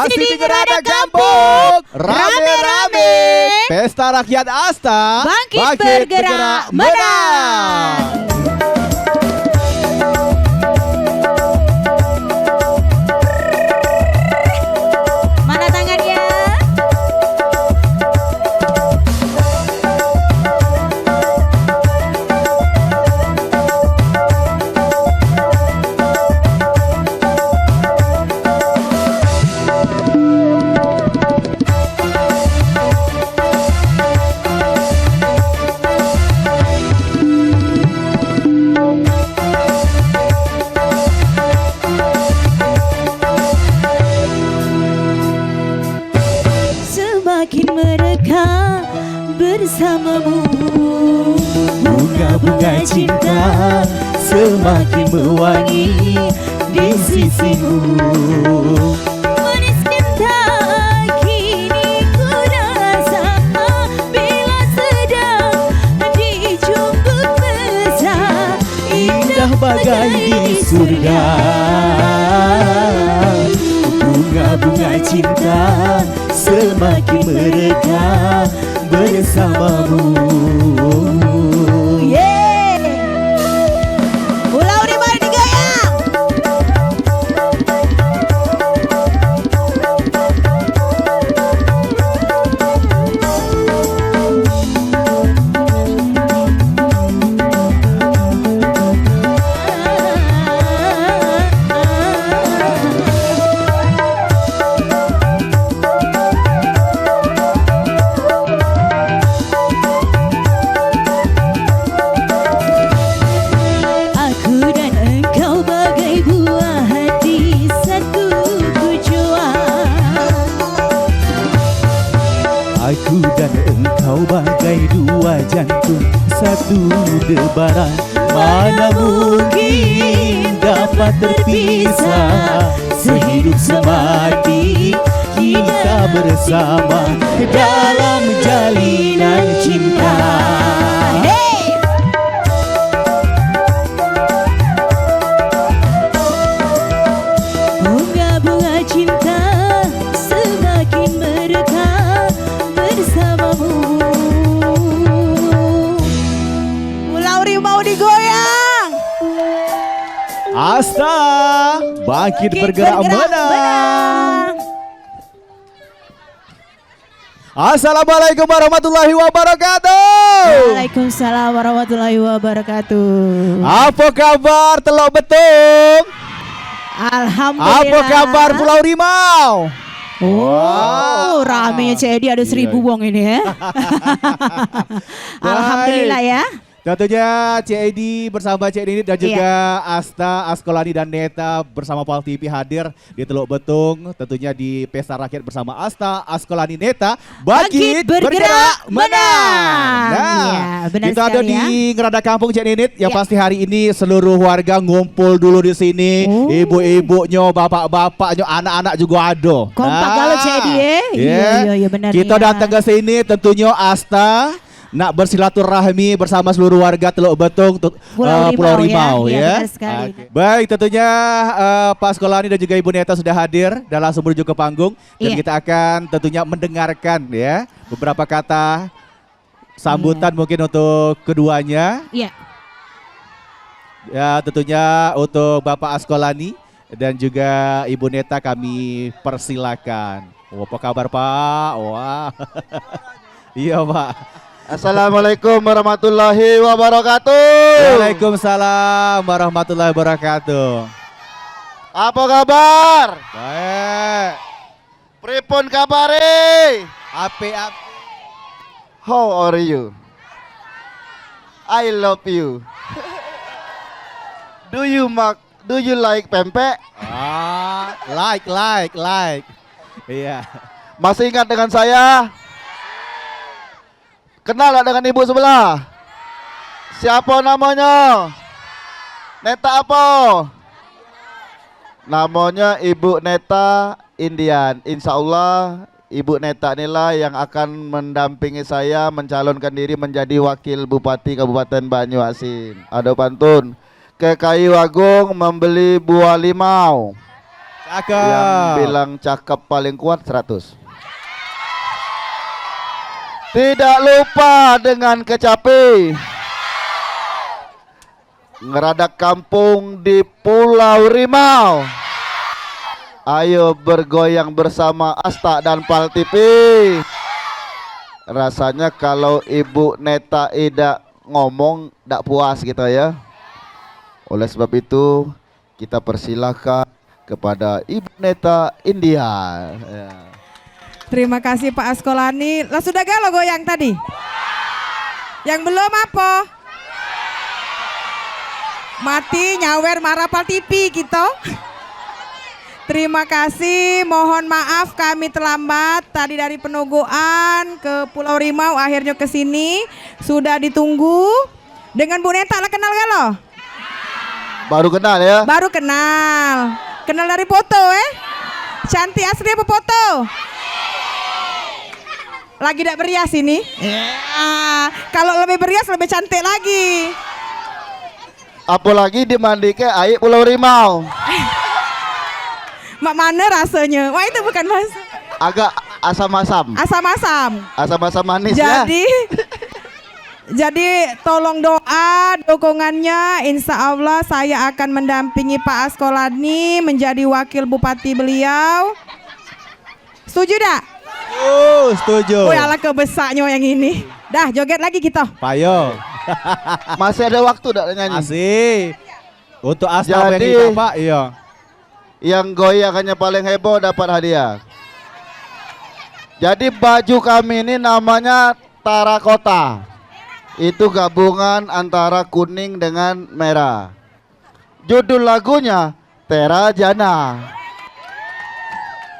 Masih di Gerada Kampung, rame-rame Pesta Rakyat Asta, Bangkit bergerak menang. Mana tangannya? Semakin mereka bersamamu, bunga-bunga cinta semakin mewangi di sisimu. Manis cinta kini ku rasa bila sedang dijungkuk mesra, indah bagai di surga. Bunga-bunga cinta semakin mereka bersamamu. Pulau di mana digoyang? Aku dan engkau bagai dua jantung satu debaran, mana mungkin dapat terpisah. Sehidup semati kita bersama dalam jalinan cinta. Bunga-bunga cinta semakin mereka bersamamu. Pulau Rimau digoyang. Asta bangkit bergerak menang. Assalamualaikum warahmatullahi wabarakatuh. Waalaikumsalam warahmatullahi wabarakatuh. Apa kabar Teluk Betung? Alhamdulillah. Apa kabar Pulau Rimau? Oh, ramenya Cik Edi ada 1000 wong ini ya. Alhamdulillah ya. Tentunya Cik Edi bersama Cik Nini dan juga Asta, Askolani dan Neta bersama Pal TV hadir di Teluk Betung. Tentunya di Pesta Rakyat bersama Asta, Askolani, Neta. Bangkit bergerak menang. Nah, ya, benar kita ada sekali di Gerada Kampung Cik Ninit. Yang pasti hari ini seluruh warga ngumpul dulu di sini. Ibu-ibunya, bapak-bapaknya, anak-anak juga ada. Kompak kalau Cik Edi ya. Iya benar. Kita datang ke sini tentunya Asta nak bersilaturahmi bersama seluruh warga Teluk Betung, Pulau Rimau ya. Baik, tentunya Pak Sekolani dan juga Ibu Neta sudah hadir dan langsung menuju ke panggung dan kita akan tentunya mendengarkan ya beberapa kata sambutan mungkin untuk keduanya. Iya. Ya, tentunya untuk Bapak Askolani dan juga Ibu Neta kami persilakan. Apa kabar Pak? Wah. Iya Pak. Assalamualaikum warahmatullahi wabarakatuh. Waalaikumsalam warahmatullahi wabarakatuh. Apa kabar? Baik. Pripun kabare? Api. How are you? I love you. Do you like pempek? Like. Iya. Masih ingat dengan saya? Kenal gak dengan ibu sebelah? Siapa namanya? Neta apa? Namanya Ibu Neta Indian. Insya Allah Ibu Neta inilah yang akan mendampingi saya mencalonkan diri menjadi Wakil Bupati Kabupaten Banyuasin. Ada pantun. Ke Kayu Agung membeli buah limau, Yang bilang cakep paling kuat 100. Tidak lupa dengan kecapi. Ngeradak kampung di Pulau Rimau. Ayo bergoyang bersama Asta dan Pal TV. Rasanya kalau Ibu Neta Ida ngomong tidak puas gitu ya. Oleh sebab itu kita persilahkan kepada Ibu Neta India. Ya. Terima kasih Pak Askolani. Lah sudah galau goyang tadi? Yang belum apa? Mati nyawer marah Pal TV gitu. Terima kasih, mohon maaf kami terlambat tadi dari Penuguan ke Pulau Rimau akhirnya ke sini. Sudah ditunggu. Dengan Bu Neta lah kenal gak lo? Baru kenal ya? Baru kenal. Kenal dari foto Cantik asli apa foto? Lagi tidak berias ini? Kalau lebih berias lebih cantik lagi. Apalagi dimandi ke air Pulau Rimau. Mak mana rasanya? Wah itu bukan mas. Agak asam-asam. Asam-asam. Asam-asam manis Jadi ya. Jadi tolong doa dukungannya, insya Allah saya akan mendampingi Pak Askolani menjadi wakil bupati beliau. Setuju dak? Setuju. Oh ala kebesarnya yang ini. Dah joget lagi kita. Payo. Masih ada waktu dak nyanyi? Masih. Untuk Asta yang Jadi, kita Pak, iya. Yang goyangannya paling heboh dapat hadiah. Jadi baju kami ini namanya Tarakota. Itu gabungan antara kuning dengan merah. Judul lagunya Tera Jana.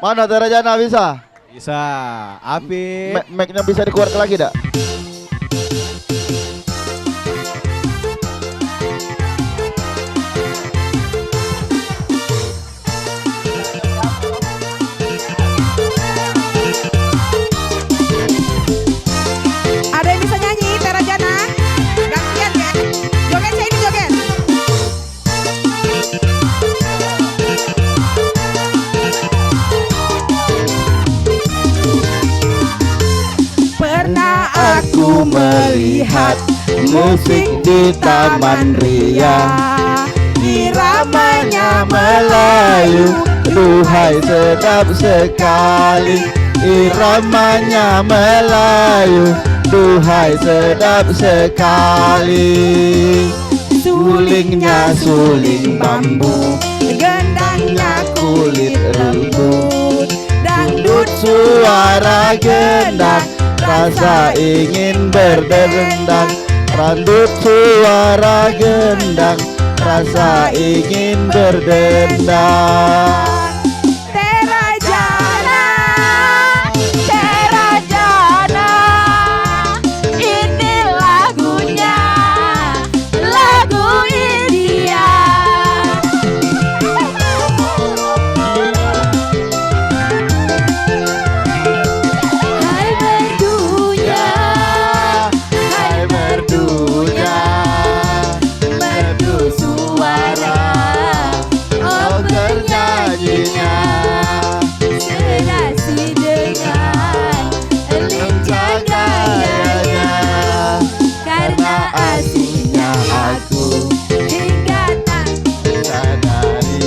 Mana Tera Jana bisa? Bisa. Api. Mic-nya bisa dikeluarkan lagi dak? Ada yang bisa nyanyi Tera Jana? Gantian ya. Joget saya ini joget. Pernah aku melihat musik di Taman Ria, iramanya Melayu, duhai sedap sekali. Iramanya Melayu, duhai sedap sekali. Sulingnya suling bambu, Gendangnya kulit rambut. dangdut Suara gendang, rasa ingin berdendang. Rambut suara gendang, rasa ingin berdendang. Tera Jana, Tera Jana, ini lagunya, lagu India. Hai merdunya, Hai merdunya, merdu suara, oh bernyanyinya, serasi dengan lincah gayanya, karena asiknya aku hingga tak sadari.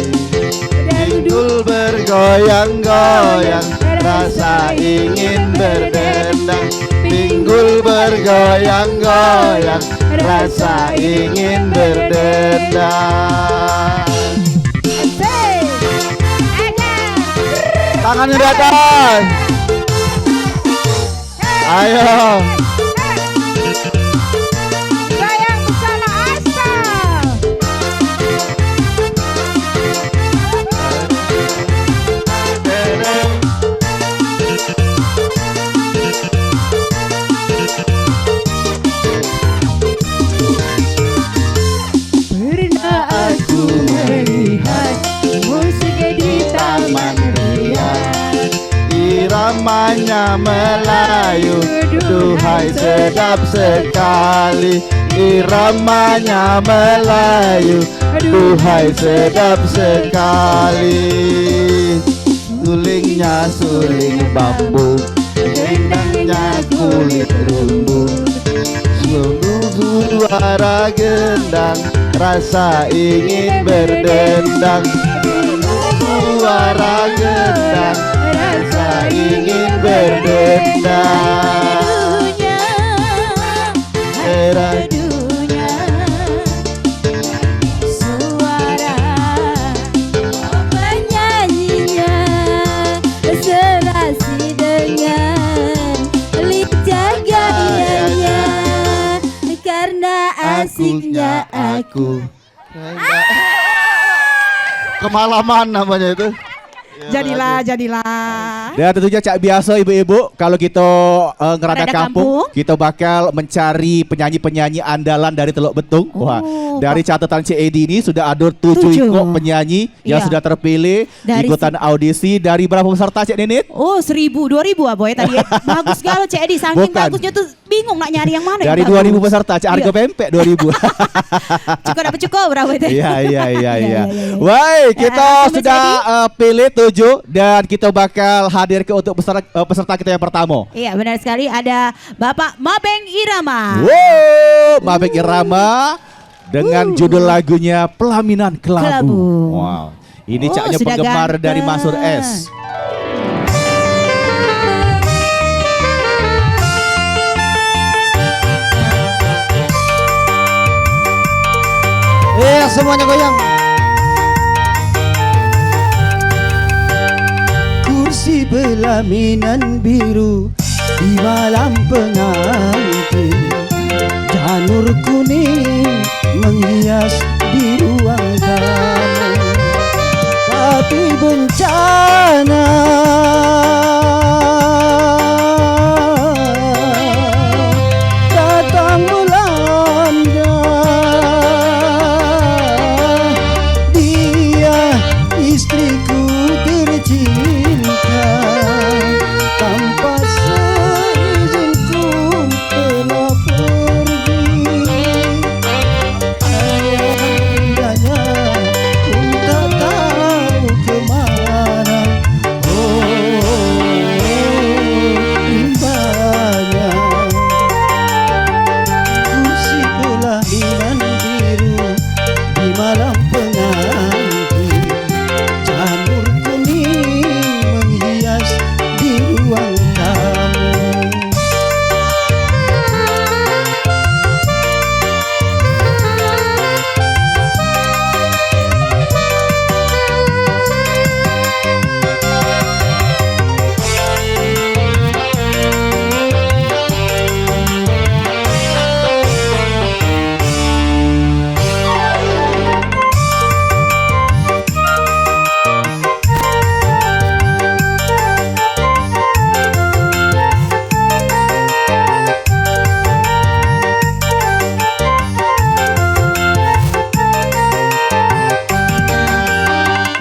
Pinggul bergoyang-goyang, rasa ingin berdendang. Pinggul bergoyang-goyang, rasa ingin berdendang. Tangan di atas. Ayo. Goyang bersama Asta. Pernah aku melihat musik di Taman Ria, Iramanya Iramanya Melayu, duhai sedap sekali. Iramanya Melayu, duhai sedap sekali. Sulingnya suling bambu, gendangnya kulit rumbu. Sungguh suara gendang, rasa ingin berdendang. Suara gendang, rasa ingin berdendang. Era suara penyanyinya serasi dengan lincah gayanya karena asiknya aku. Kemalaman namanya itu. Jadilah. Dan tentunya Cak biasa ibu-ibu kalau kita ngerada Ngerada kampung, kampung, kita bakal mencari penyanyi-penyanyi andalan dari Teluk Betung. Wah, Oh, dari catatan CAD ini sudah ada 7 7 ikut penyanyi yang Iya. sudah terpilih Dari ikutan audisi. Dari berapa peserta Cak Ninit? Oh 1000, 2000 Boy tadi ya. Bagus kalau Cik Edi, saking Bukan. bagusnya tuh bingung nak nyari yang mana Dari yang 2000 bagus. peserta, Cak harga Iya. pempek 2000. Cukup dapat cukup berapa itu? Iya. iya. Wah, kita Mas sudah pilih 7 dan kita bakal hadir ke untuk peserta kita yang pertama. Iya benar sekali, ada Bapak Mabeng Irama. Wow, Mabek Irama dengan judul lagunya Pelaminan Kelabu. Kelabu. Wow, ini Oh, caknya sudah penggemar ganteng. dari Masur S. Semuanya goyang. Kursi pelaminan biru di malam pengantin, janur kuning menghias di ruang tamu. Tapi bencana datang melanda. Dia istriku tercinta, tanpa seizinku telah pergi. Ayahnya pun tak tahu kemana. Oh, imbanya kursi pelaminan biru di malam pengantin, janur kuning menghias di ruang tamu.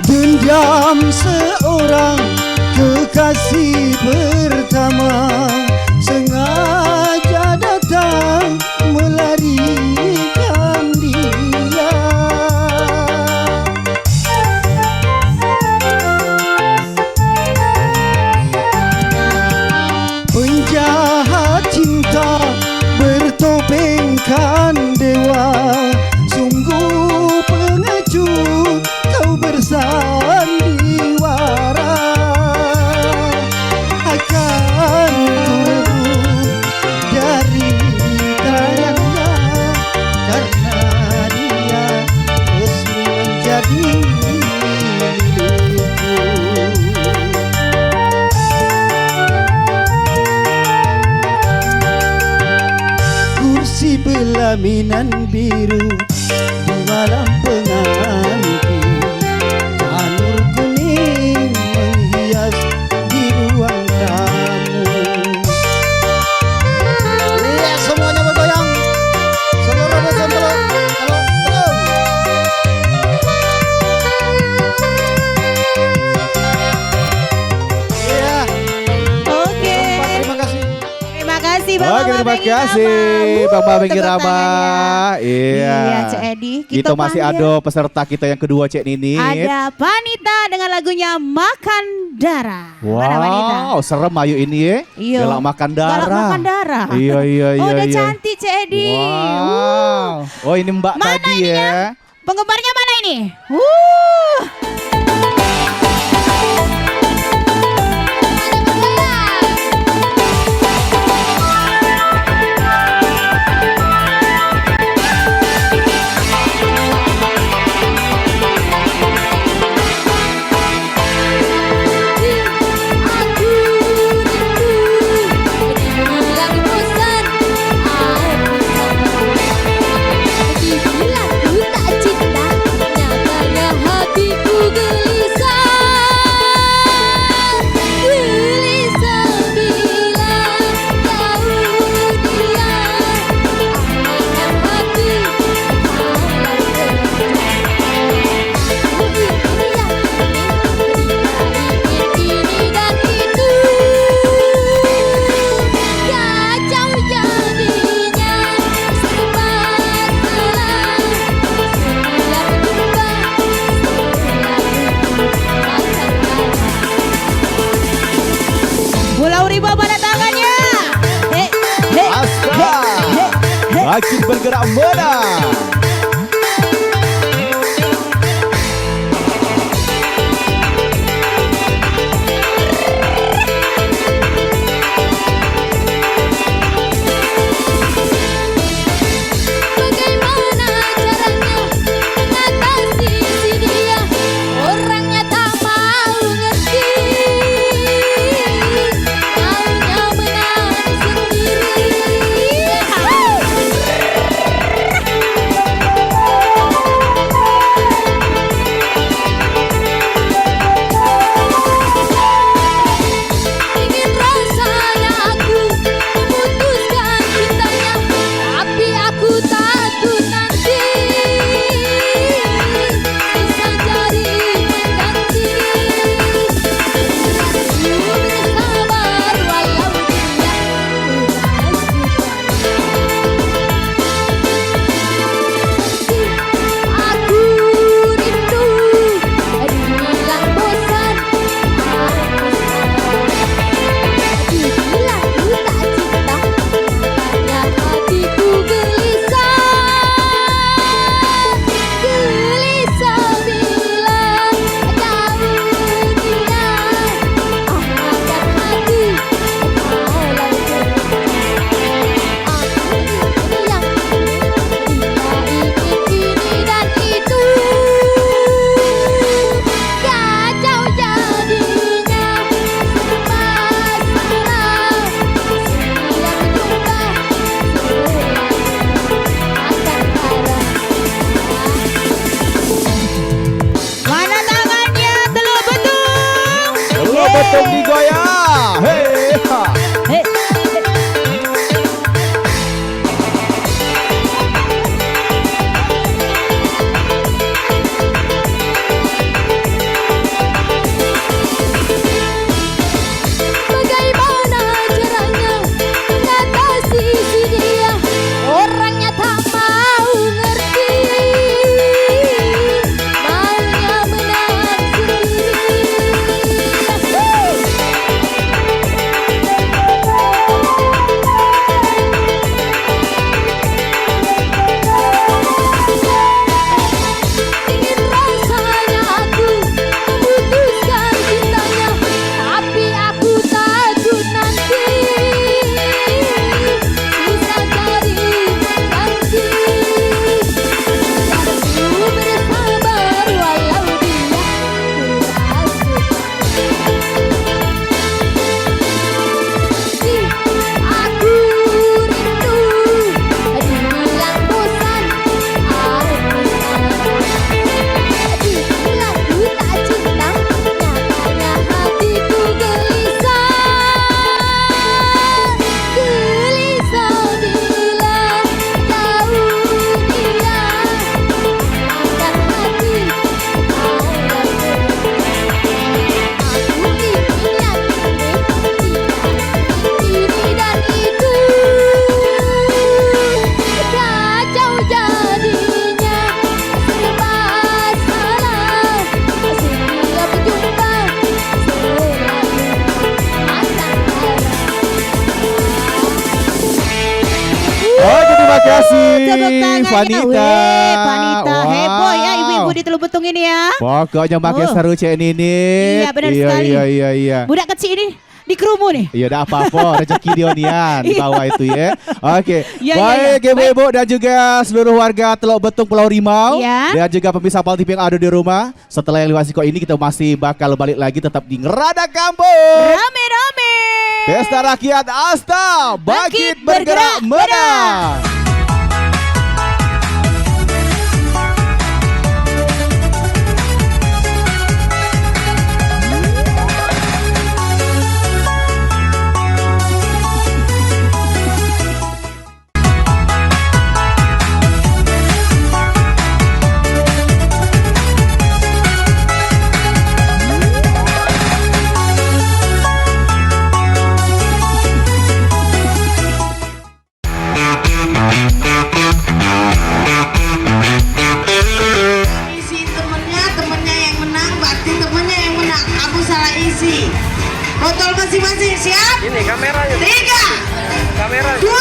Dendam seorang kekasih pertama sengaja datang melarikan dia. Penjahat cinta bertopengkan dewa, sungguh pengecut kau bersandiwara. Akan kurebut dari tangannya, karena dia resmi menjadi milikku. Kursi pelaminan biru di malam pengantin, janur kuning menghias di ruang tamu. Iya, semuanya bergoyang. Seluruh betul teluk. Iya. Oke, kasih Bapak Terima Mabeng kasih Bang Mabeng Irama. Iya. Iya Cek Edi. Kita masih panggil. ada peserta kita yang kedua Cek Nini. Ada Vanita dengan lagunya Makan Darah. Mana Vanita? Wow, serem ayo ini ya. Iya. Galak makan darah. Galak makan darah. Iya. Oh udah iya. cantik Cek Edi. Wow. Oh ini Mbak Mana tadi ininya? ya. Penggemarnya mana ini? Pulau Rimau pada tangannya. Makin bergerak muda. Betul digoyang. Hei. Hei. Bagaimana caranya mengatasi si dia, orangnya tak mau ngerti, maunya menang sendiri. kasih Tepuk tangannya. Vanita. Weh, Vanita Wow. heboh ya ibu-ibu di Teluk Betung ini ya. Pokoknya makin Oh. seru Cik Nini. Iya, benar sekali. Iya. Budak kecil ini dikerumu nih. Iya, dah apa-apa rezeki dia nian di bawah itu ya. Oke. Ya, Baik, ibu-ibu dan juga seluruh warga Teluk Betung Pulau Rimau Ya. dan juga pemirsa Pal TV yang ada di rumah. Setelah yang lewat siko ini kita masih bakal balik lagi tetap di Ngerada Kampung. Rame-rame. Pesta Rakyat Asta Bangkit Bergerak Menang. Isi temennya yang menang, berarti temennya yang menang. Kamu salah isi. Botol masing-masing siap? Ini kameranya. 3, kamera. 2, 1.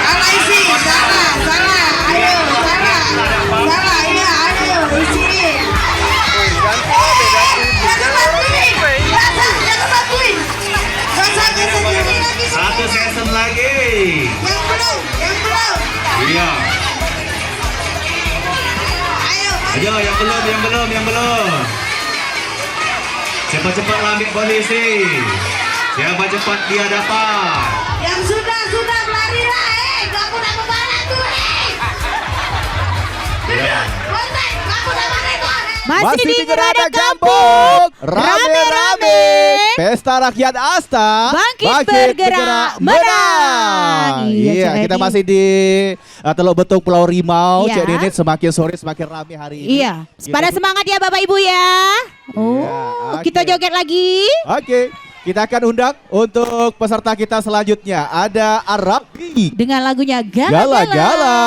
Salah isi, salah. Ayo, salah. Salah, iya, ayo isi. Jangan bantuin. Jangan bantuin. Jangan sendiri lagi. Satu season lagi. Yang belum. Iya. Ayo, Ayo yang belum. Cepat-cepat ambil polisi. Siapa cepat dia dapat. yang sudah berlari lah, kamu nak kemana tuh, Ya. Botek, kamu nak mana tuh, Masih di Ngerada Ngerada Kampung. Rame-rame Pesta Rakyat Asta Bangkit Bergerak Menang. Iya, Cik kita Neni. masih di Teluk Betung Pulau Rimau. Iya. Cik Nini semakin sore semakin ramai hari ini. Iya, Kita pada tuh- semangat ya Bapak Ibu ya. Oh, oke. kita joget lagi. Oke, kita akan undang untuk peserta kita selanjutnya. Ada Arabi. Dengan lagunya Gala-gala. Gala-Gala.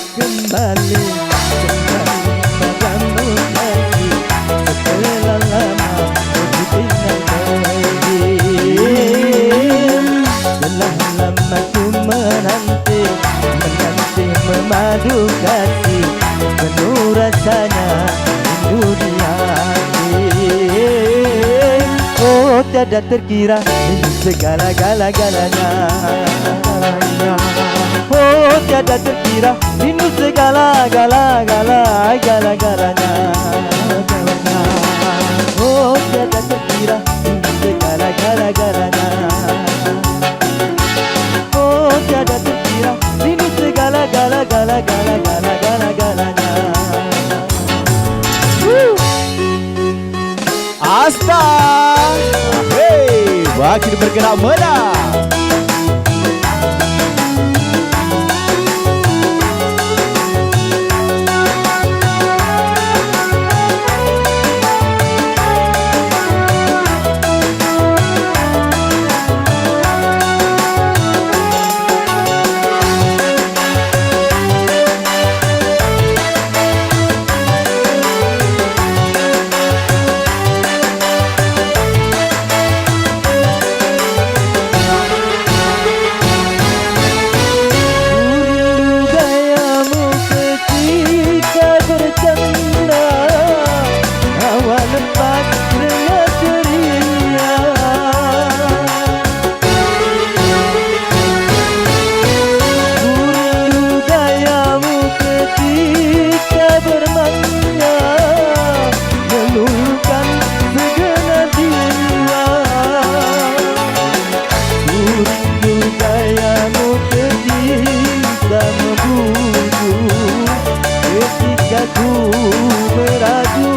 Kembali padamu lagi setelah lama aku tinggal pergi. Telah lama ku menanti memadu kasih penuh rasanya rindu di hati. Oh tiada terkira ini segala-galanya. Oh tiada terkira rindu segala-galanya. Oh tiada terkira rindu segala-galanya. Oh tiada terkira rindu segala-galanya. Asta. Hey, Bangkit Bergerak Menang. Ketika ku meraju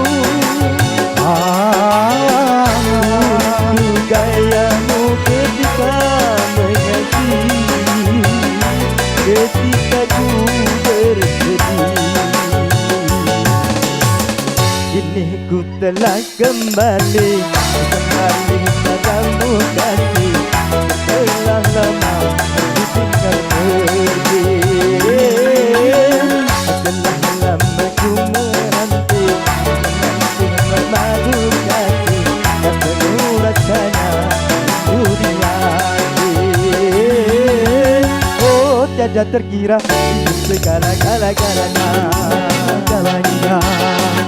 telah kembali padamu kasih, telah lama ditinggal pergi, telah lama ku menanti madu kasih, tak penuh rasanya budi hati. Oh tiada terkira segala-galanya.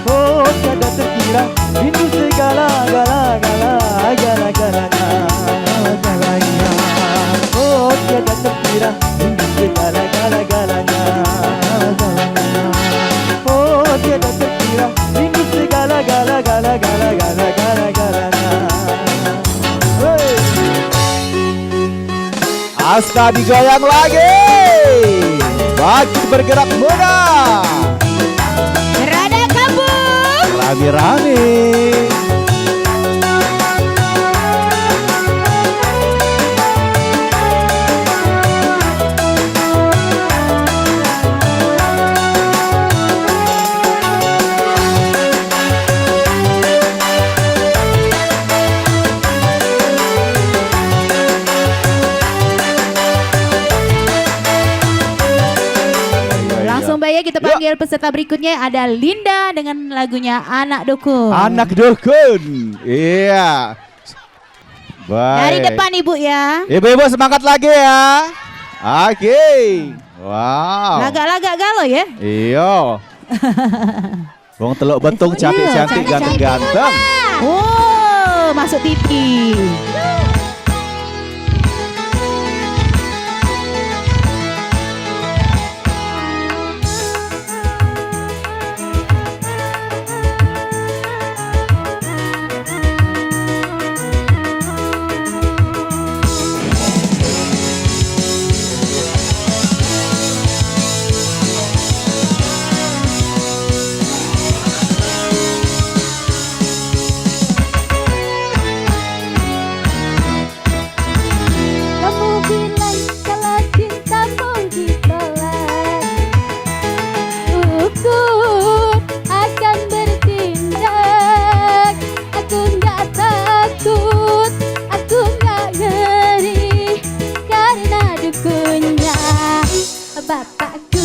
Oh tiada terkira ini segala-galanya. Oh tiada terkira ini segala-galanya. Oh tiada terkira ini segala-galanya. Asta digoyang lagi. Makin bergerak muda. Rada kabur. Rame-rame. Langsung Mbak ya, kita panggil peserta berikutnya, ada Linda dengan lagunya Anak Dukun. Anak Dukun. Iya. Baik. Dari depan Ibu ya. Ibu-ibu semangat lagi ya. Oke. Wow. Lagak-lagak galau ya. Iya. Wong teluk betung cantik-cantik ganteng-ganteng. Oh, masuk TV. Bapakku.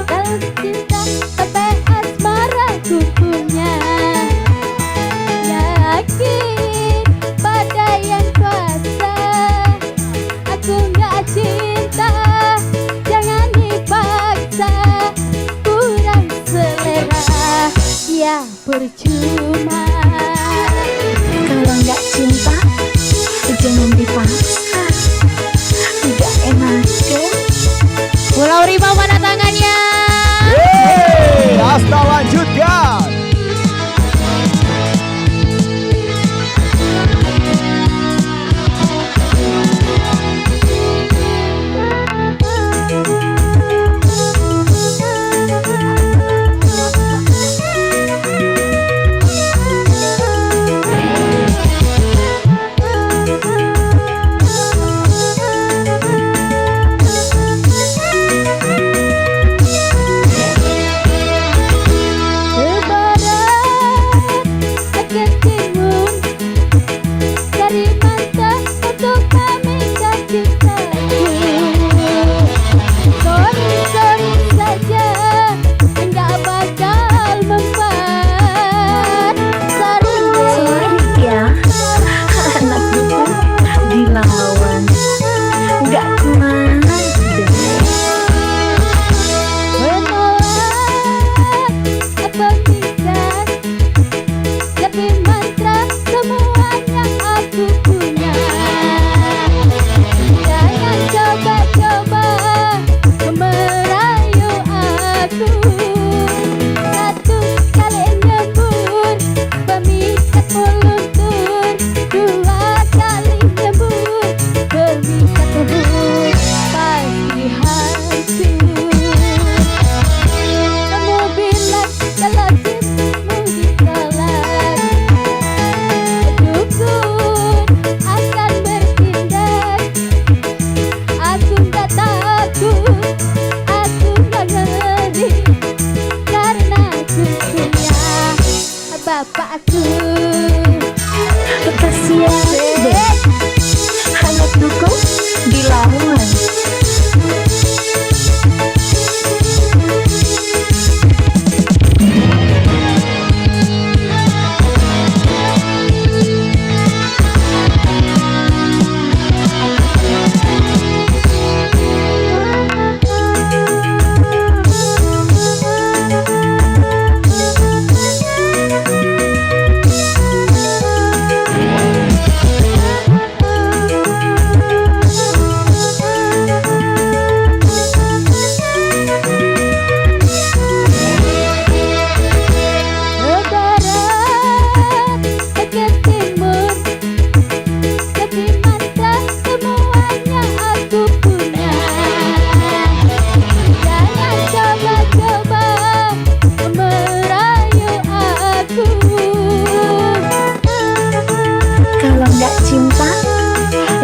Kalau cinta sampai asmara ku punya, yakin pada yang kuasa. Aku nggak cinta, jangan dipaksa. Kurang selera, ya percuma. Kalau nggak cinta, jangan dipaksa. Udah enak ke? Pulau Rimau mana tangannya? Yeay, Asta lanjutkan.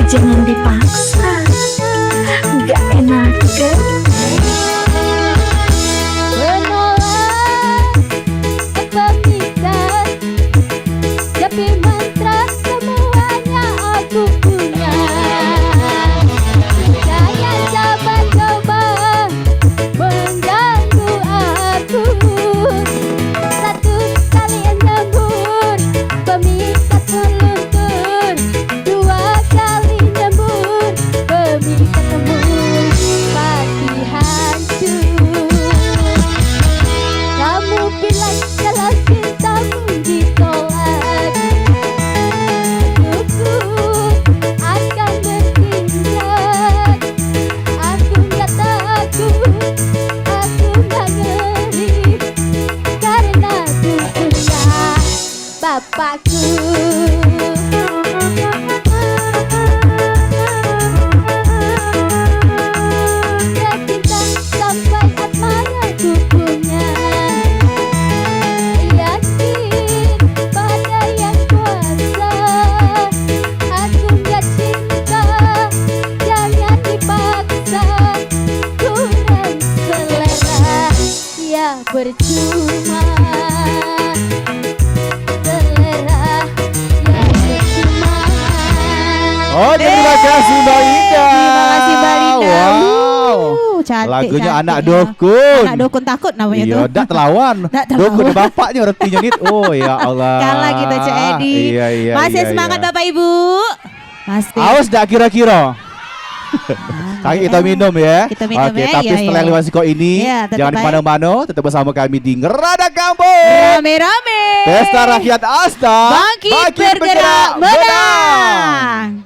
jangan dipaksa, gak enak kan? Menolak pemikat, tapi mantra semuanya aku punya. Jangan coba-coba mengganggu aku. Satu kali nyambur, pemikat meluntur. Dua kali nyambur, pemikat tembus, pasti hancur. Kamu bilang kalau cintamu ditolak, aku akan bertindak. Aku gak takut, aku gak ngeri, karena aku punya bapakku. Cinta sampai asmaraku punya. Yakin pada yang kuasa, aku gak cinta, jangan dipaksa. Kurang selera, ya percuma. Selera, ya percuma. Oke, terima kasih Mbak Indah. Terima kasih Mbak Linda. Wow. Cantik, Lagunya cantik Anak ya. Dukun. Anak dukun takut namanya Iya, tuh. dak telawan. Dak telawan. Dukun bapaknya artinya nit. Oh ya Allah. Kalah kita Cek Edi. Iya, Masih iya, semangat iya. Bapak Ibu. Masih. Awas dak kira-kira. Kaki kita minum ya. Kita minum Oke, ya, tapi iya, setelah iya. lewat siko ini Iya, tetap jangan baik. kemana-mana, tetap bersama kami di Ngerada Kampung. Rame-rame. Pesta Rakyat Asta. Bangkit bergerak menang.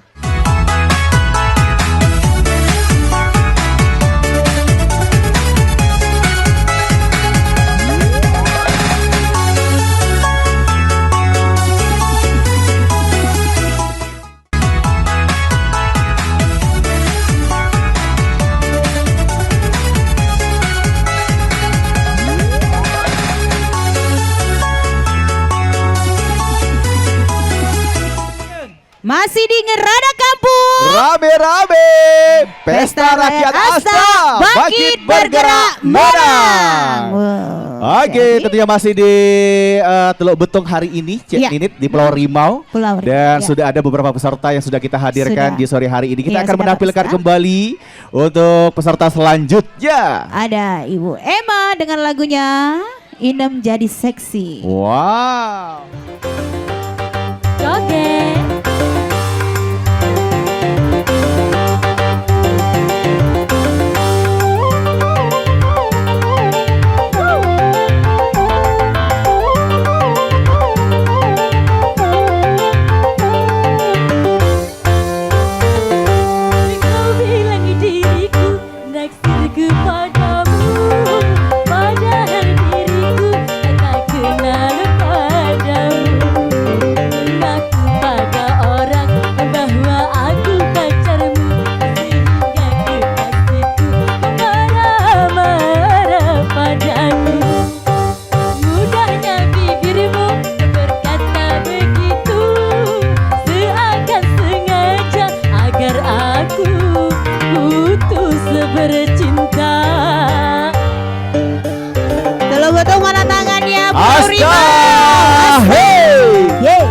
Masih di Ngerada Kampung. Rame-rame. Pesta Rakyat Asta. Bangkit bergerak menang. Oke, tentunya masih di Teluk Betung hari ini, Cik Iya. Ninit di Pulau Rimau. Pulau Rimau, Dan iya. sudah ada beberapa peserta yang sudah kita hadirkan Sudah. di sore hari ini. Kita Iya, akan sudah, menampilkan Pak. kembali untuk peserta selanjutnya. Ada Ibu Emma dengan lagunya Inem Jadi Seksi. Wow. Joget. Kau bilang diriku naksir kepadamu, padahal diriku tak kenal padamu. Mengaku pada orang bahwa aku pacarmu, sehingga kekasihku marah-marah padamu. Mudahnya bibirmu berkata begitu, seakan sengaja agar aku putus bercinta. Teluk Betung mana tangannya Pulau Asta. Rimau. Hey. Yeay.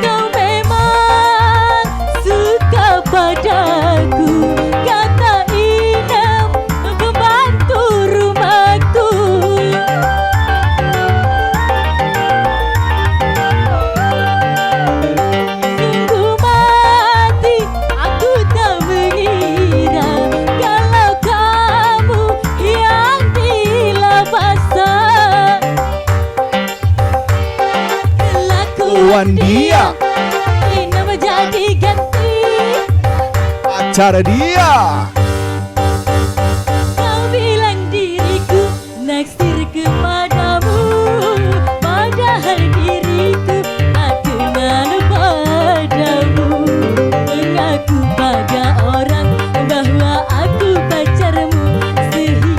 Kau memang suka padaku, kata Inem pembantu rumahku. Sungguh mati aku tak mengira kalau kamu yang bila basah. Kelakuan dia, Inem menjadi ganti. pacar dia. Kau bilang diriku naksir kepadamu, padahal diriku tak kenal padamu. Mengaku pada orang bahwa aku pacarmu, sehingga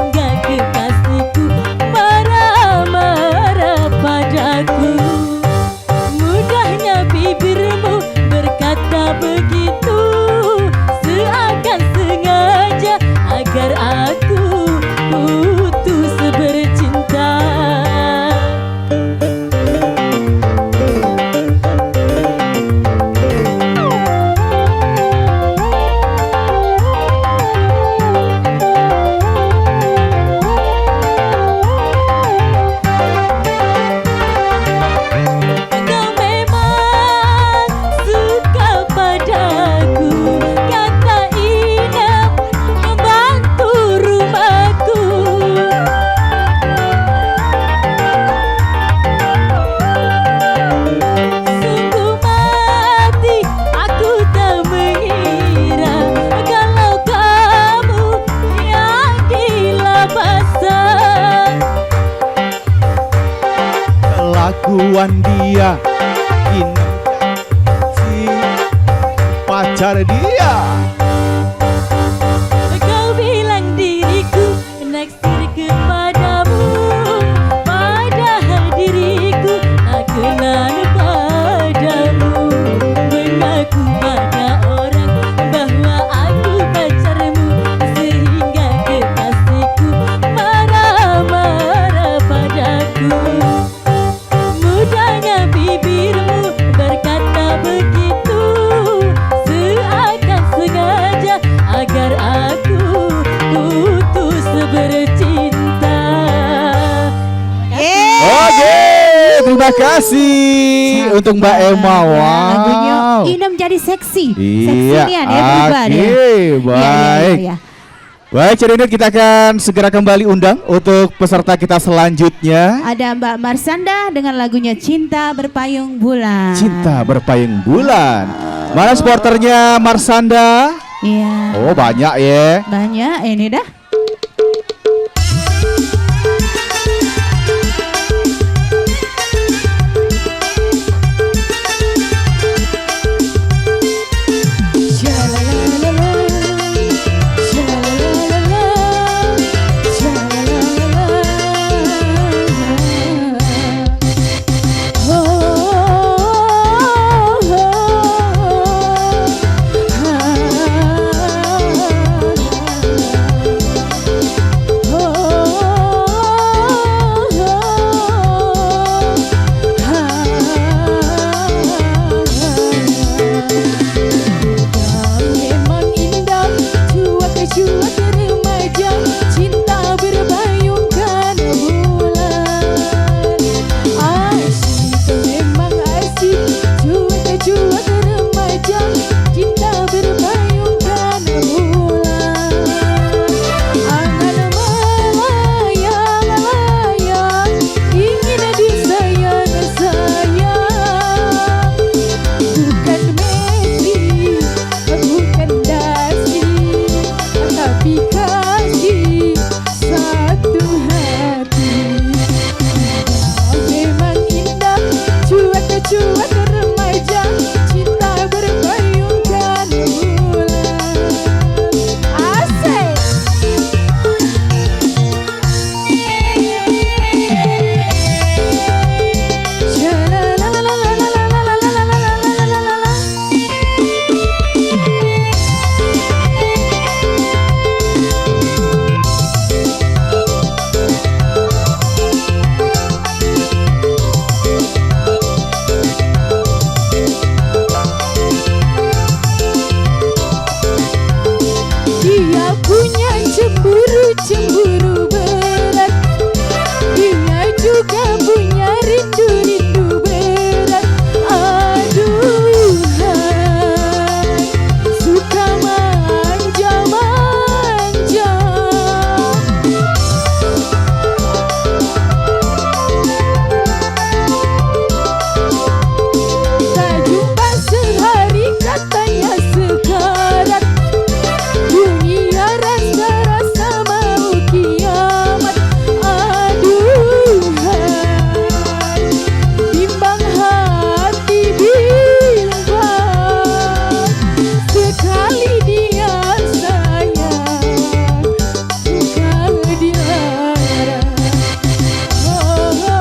perempuan dia, ini si pacar dia. Kau bilang diriku naksir kepadamu, padahal diriku tak kenal padamu. Mengaku pada orang bahwa aku pacarmu, sehingga kekasihku marah-marah padaku. Mudahnya bibirmu berkata begitu, seakan sengaja agar aku putus bercinta. Oke, terima kasih untuk Mbak Emma. Lagunya Wow. Inem jadi seksi. Iya, Seksinya dia berubah oke, dia. baik. Iya. Baik, Cerinit, kita akan segera kembali undang untuk peserta kita selanjutnya. Ada Mbak Marsanda dengan lagunya Cinta Berpayung Bulan. Cinta Berpayung Bulan. Mana supporternya Marsanda? Iya. Oh, banyak ya. Banyak ini dah. Memang indah cuak-cuak remaja, cinta berpayungkan bulan. Asyik memang asyik, cuak-cuak remaja, cinta berpayungkan bulan. Angan melayang-layang, ingin disayang-sayang. Bukan Messi, bukan dasi, tapi kasih satu hati. Memang indah cuak-cuak remaja, cinta berpayungkan bulan. Asik. Dia punya cemburu berat, dia juga punya rindu berat. Aduhai, suka manja-manja. Tak jumpa sehari katanya sekarat, dunia rasa-rasa mau kiamat. Aduhai, bimbang hati bimbang, sekali dia sayang, sekali dia marah.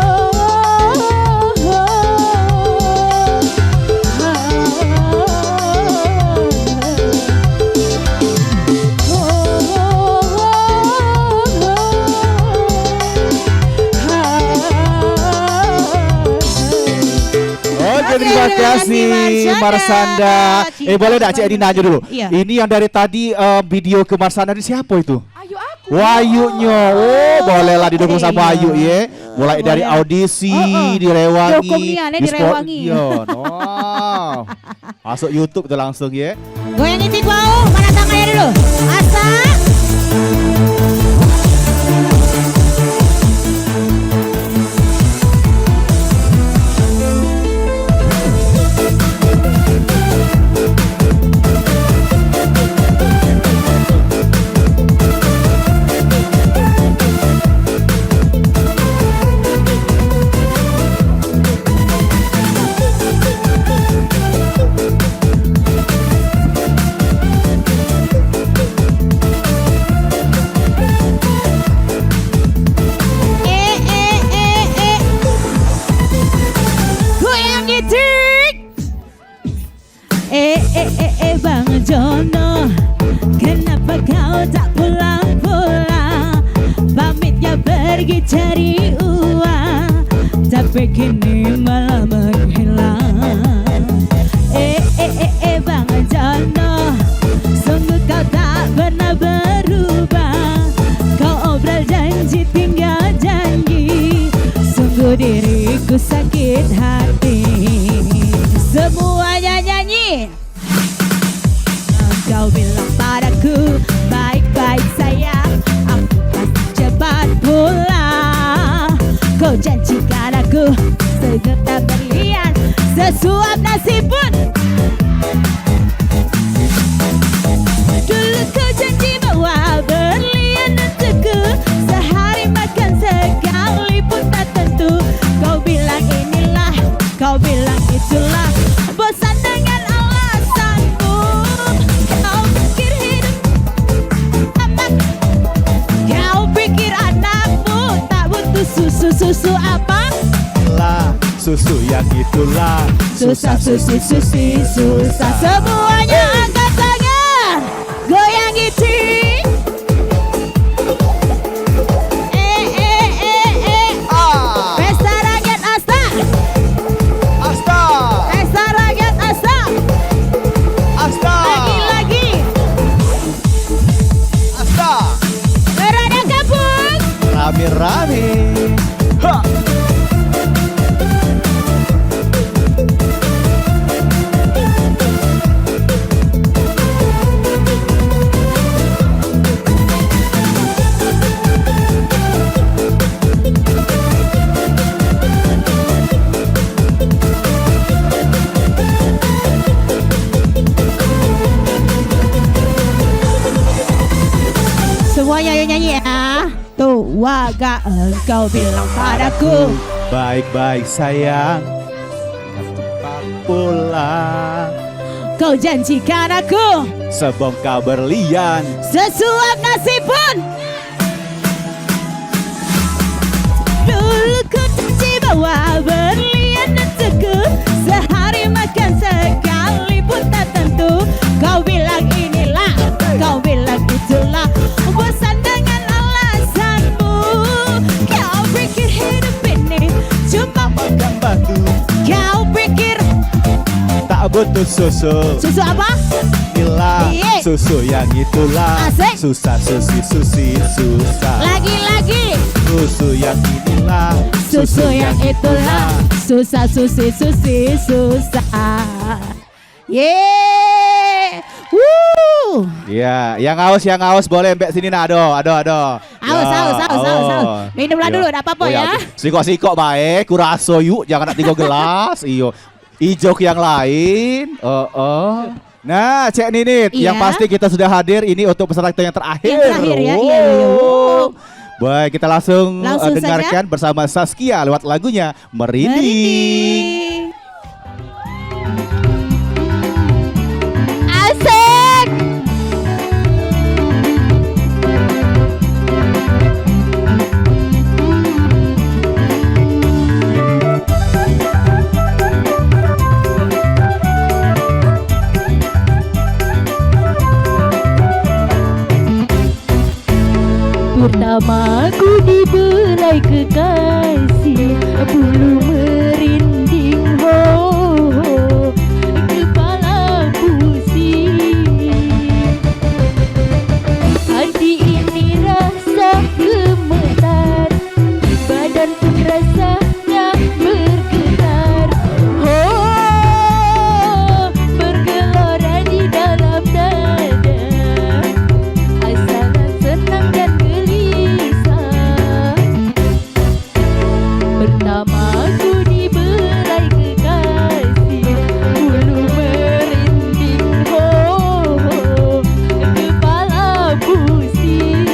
Oke, terima kasih Marsanda. Boleh enggak Cik Edi nanya dulu? Iya. Ini yang dari tadi video ke Marsanda ini siapa itu? Ayo aku. Wayunya. Oh, bolehlah didukung sama Ayu ya. Mulai dari audisi, direwangi, Dukung dia, nih, direwangi. Oh. Masuk YouTube tuh langsung ya. Goyangin piku au, mana tangannya dulu? Asa. Bang Jono, kenapa kau tak pulang-pulang? Pamitnya pergi cari uang, tapi kini malah menghilang. Bang Jono, sungguh kau tak pernah berubah. Kau obrol janji tinggal janji, sungguh diriku sakit hati. Semuanya nyanyi. Kau bilang padaku, baik-baik sayang, aku pasti cepat pulang. Kau janjikan aku segetar berlian, sesuap nasi pun. Dulu kau janji bawa berlian untukku, sehari makan sekali pun tak tentu. Kau bilang inilah, kau bilang itulah, bosan dengan alasanmu. Kau pikir hidup apa? Kau pikir anakmu tak butuh susu apa? Lah, susu yang itulah. Susah susi susah. Semuanya angkat tangan, goyang iti. Pesta rakyat Asta. Asta, Pesta rakyat Asta. Asta, Lagi-lagi Asta. berada gabung. Rame-rame. Ha. Semuanya yang nyanyi ya. Tuh waga engkau bilang padaku, Baik-baik sayang, cepat pulang. kau janjikan aku Sebongkah berlian, sesuap nasi pun. Dulu ku janji bawa berlian untukku, sehari makan sekali pun tak tentu. Kau bilang inilah, kau bilang itulah, bosan dengan alasanmu. Kau pikir hidup ini cuma makan batu, kau pikir tak butuh susu. susu apa? Inilah Iye. susu yang itulah. Asik. Susah susi susah. Lagi-lagi Susu yang inilah. susu yang itulah, susah susi susah. Yeay, woo, Ya, yang haus boleh mbak sini nak ado. aus. Minumlah dulu, tak apa-apa ya. Sikok baik, kuraso yuk, jangan nak 3 gelas. Iyo, ijok yang lain. Nah, Cek Ninit, Iya. yang pasti kita sudah hadir ini untuk peserta kita yang terakhir. Yang terakhir ya, iya. Wow. Baik, kita langsung dengarkan saja. bersama Saskia lewat lagunya Merinding. Asik. Pertama ku dibelai kekasih, bulu merinding ho, kepala pusing. Hati ini rasa gemetar, badan pun rasanya bergetar. Oh, bergelora di dalam dada, asalan senang dan gelisah. Pertama ku dibelai kekasih, bulu merinding ho, kepala pusing.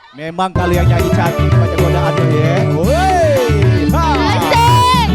Memang kalian nyanyi cantik banyak godaan ya. Woi. Ha. Asik.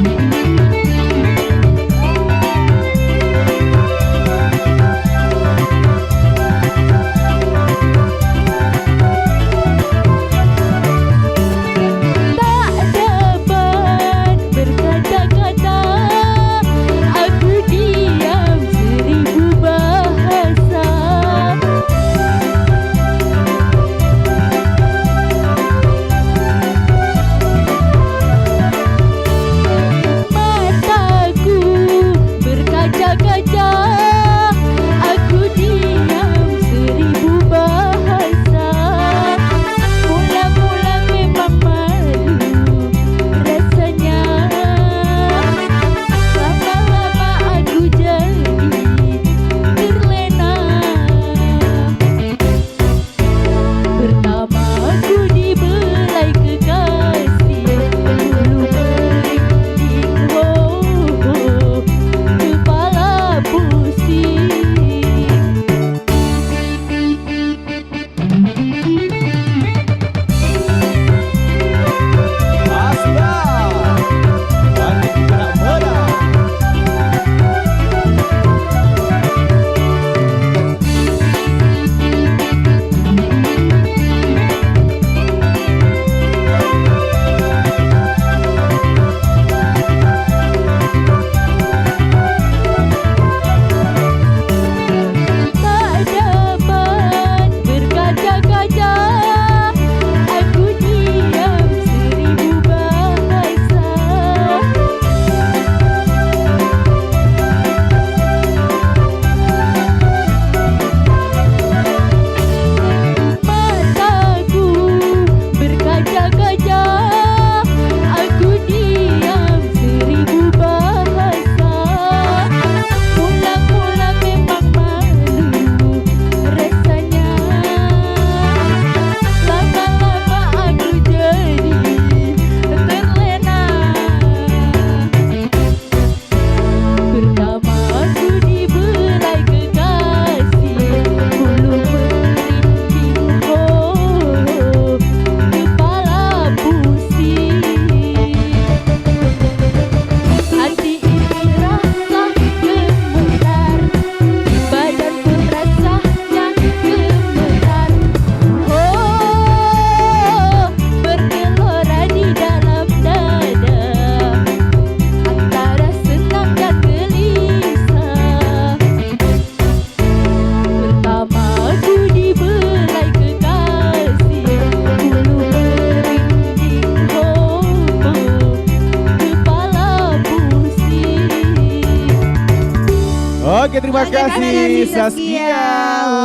Oke, terima kasih Saskia.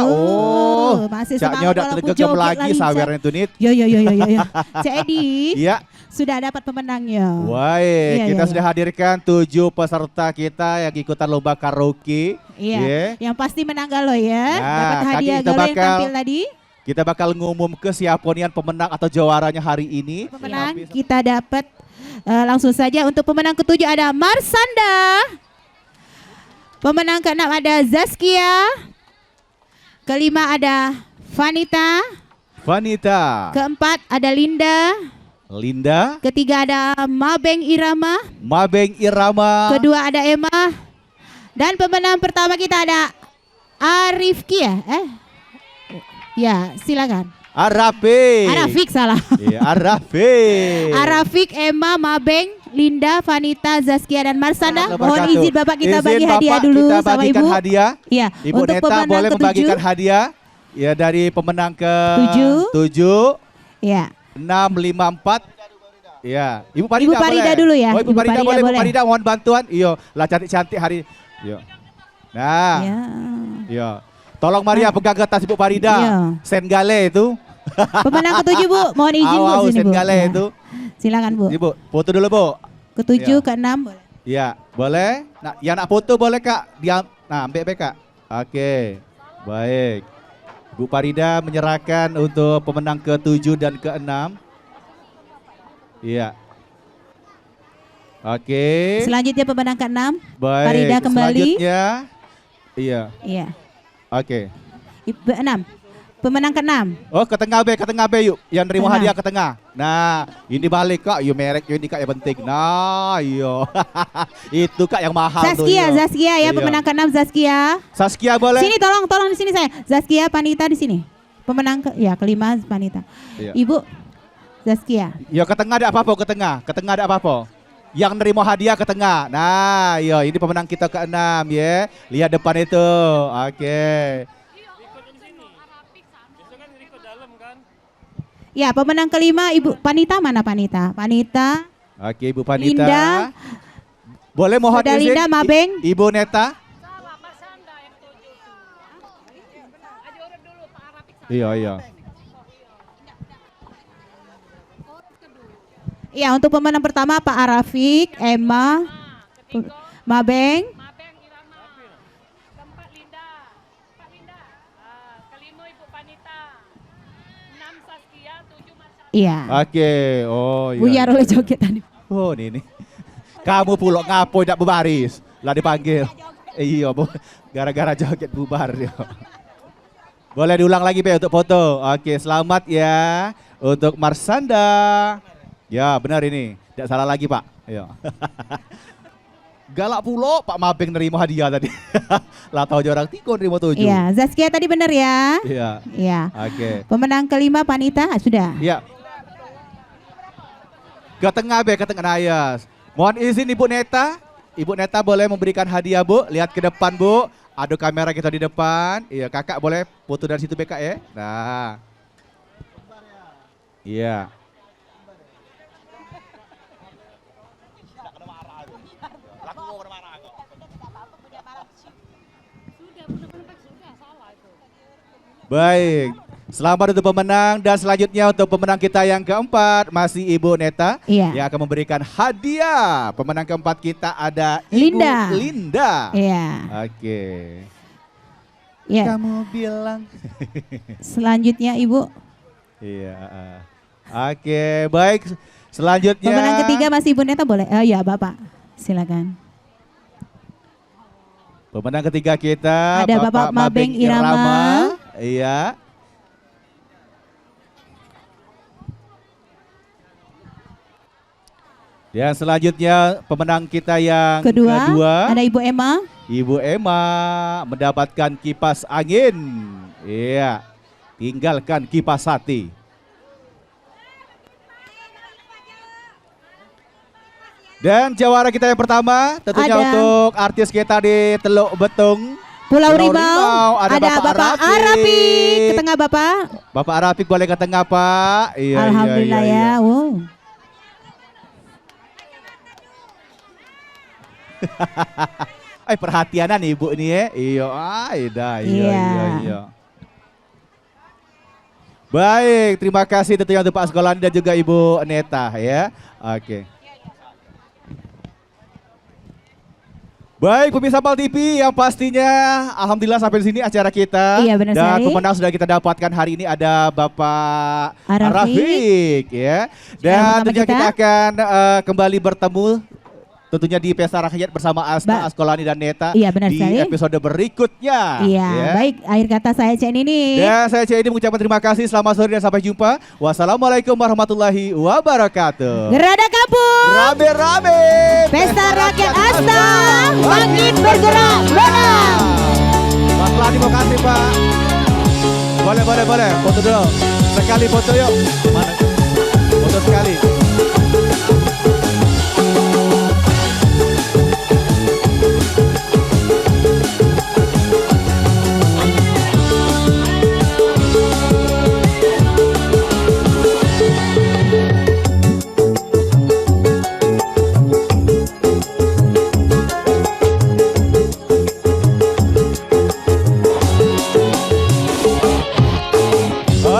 Oh, masih Caknya semangat udah walaupun tergegam joget lagi sawernya tuh Nit. Yo. Cak Edi. Iya. Sudah dapat pemenangnya. Baik, Iya, kita iya, sudah hadirkan 7 peserta kita yang ikutan lomba karaoke. Iya, Ya. yang pasti menang galo ya. Nah, Dapat kaki hadiah kita galo yang bakal- tampil tadi. Kita bakal ngumum ke siapa nih yang pemenang atau juaranya hari ini. Pemenang kita dapat langsung saja untuk pemenang ketujuh ada Marsanda. Pemenang keenam ada Zaskia. Kelima ada Vanita. Vanita, Keempat ada Linda. Linda, Ketiga ada Mabeng Irama. Mabeng Irama, Kedua ada Emma. Dan pemenang pertama kita ada Arifki ya? Ya, silakan. Arafik salah. Iya, Arafik. Arafik, Emma, Mabeng, Linda, Vanita, Zaskia dan Marsanda. Allah Mohon berkatuh. izin Bapak kita Izin bagi Bapak, hadiah dulu kita sama bagikan Ibu. hadiah. Iya, Ibu untuk Neta pemenang boleh ketujuh. membagikan hadiah. Ya, dari pemenang ke Tujuh. 7, Iya. 6, 5, 4. Ya, Ibu Farida, Ibu Farida boleh. dulu ya. Oh, Ibu Ibu Farida Farida boleh. Ibu boleh. Farida mohon bantuan. Iyo, lah cantik-cantik hari. Iyo. Nah, Ya. iya. Tolong Maria pegang kertas Ibu Farida. Iya. Senggale itu. Pemenang ketujuh Bu, mohon izin Bu Awau, sini Bu. Senggale Ya. itu. Silakan Bu. Ibu, foto dulu Bu. Ketujuh, Iya. keenam boleh. Iya, boleh. Nah, yang nak foto boleh Kak. Dia, nah, ambil Kak. Oke, baik. Bu Farida menyerahkan untuk pemenang ke-7 dan ke-6. Iya. Oke. Selanjutnya pemenang keenam. Baik. Farida kembali. Selanjutnya. Iya. Iya. Oke. Ibu enam. Pemenang keenam. Oh, ke tengah B yuk. Yang nerima Tengah. hadiah ke tengah. Nah, ini balik Kak. Yuk merek yuk, ini Kak yang penting. Nah, iyo. Itu Kak yang mahal tuh. Zaskia ya, Iya. pemenang keenam Zaskia. Saskia boleh? Sini tolong di sini saya. Zaskia, Panita di sini. Pemenang kelima Panita. Iya. Ibu Zaskia. Yo ke tengah ada apa-apa, ke tengah. Ke tengah ada apa-apa. Yang nerima hadiah ke tengah. Nah, yo ini pemenang kita ke-6 ya. Lihat depan itu. Oke. Ya, pemenang kelima Ibu Panita, mana Panita? Panita. Oke, Ibu Panita. Linda. Boleh mohon Sudah izin Linda, Mabeng. Ibu Neta. Iya. Ya, untuk pemenang pertama Pak Arafik, Emma, Mabeng. Keempat Linda, Pak Linda. Kelima Ibu Panita. 6 Saskia, 7 Marsanda. Iya. Oke. Oh iya. Buyar oleh joget tadi. Oh ini. Kamu pulok ngapo tidak berbaris. Lah dipanggil. Iya, Bu. Gara-gara joget bubar dia. Boleh diulang lagi Pe untuk foto. Oke, selamat ya untuk Marsanda. Ya, benar ini. Tidak salah lagi, Pak. Iya. Galak pulo Pak Mabeng nerima hadiah tadi. Lah tahu orang tiko nerima 7. Iya, Zaskia tadi benar ya. Iya. Iya. Oke. Pemenang kelima Panita sudah. Iya. Ke tengah Be, ke tengah Nayas. Mohon izin Ibu Neta. Ibu Neta boleh memberikan hadiah Bu. Lihat ke depan Bu. Ada kamera kita di depan. Iya, Kakak boleh foto dari situ BK ya. Nah. Iya. Baik, selamat untuk pemenang dan selanjutnya untuk pemenang kita yang keempat masih Ibu Neta Iya. yang akan memberikan hadiah. Pemenang keempat kita ada Ibu Linda. Linda. Iya. Oke. Iya. Kamu bilang. Selanjutnya Ibu. Iya. Oke, baik. Selanjutnya. Pemenang ketiga masih Ibu Neta boleh? Ya Bapak, silakan. Pemenang ketiga kita Ada Bapak Mabeng Irama. Iya. Dan selanjutnya pemenang kita yang kedua ada Ibu Emma. Ibu Emma mendapatkan kipas angin. Iya. Tinggalkan kipas hati. Dan jawara kita yang pertama tentunya Ada. untuk artis kita di Teluk Betung. Pulau Rimau, ada Bapak Arafik. Ke tengah Bapak. Bapak Arafik boleh ke tengah Pak. Iya, Alhamdulillah iya, iya. ya. Wow. Perhatianan ibu nih ya. Iya. Baik, terima kasih tentunya untuk Pak Asgolani dan juga Ibu Neta ya. Oke. Baik pemirsa PAL TV yang pastinya alhamdulillah sampai di sini acara kita. Iya benar dan sekali. pemenang sudah kita dapatkan hari ini ada Bapak Rafiq ya. Dan tentunya kita akan kembali bertemu tentunya di Pesta Rakyat bersama Asta, Asgolani dan Neta iya, benar di sekali. episode berikutnya. Iya, ya. baik akhir kata saya Cek Nini. Dan saya Cek Nini mengucapkan terima kasih, selamat sore dan sampai jumpa. Wassalamualaikum warahmatullahi wabarakatuh. Gerada Kampung, Rame-rame Pesta Rakyat Asta, makin bergerak menang. Pak Lani mau kasih Pak. Boleh. Foto dulu. Sekali foto yuk. Mana? Foto sekali.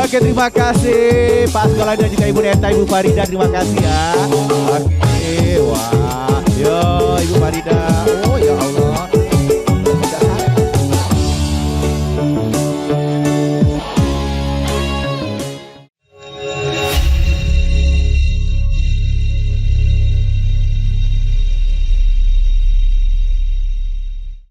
Oke, terima kasih Pak Asgolani dan juga Ibu Neta, Ibu Farida, terima kasih ya. Oke, wah, yo Ibu Farida.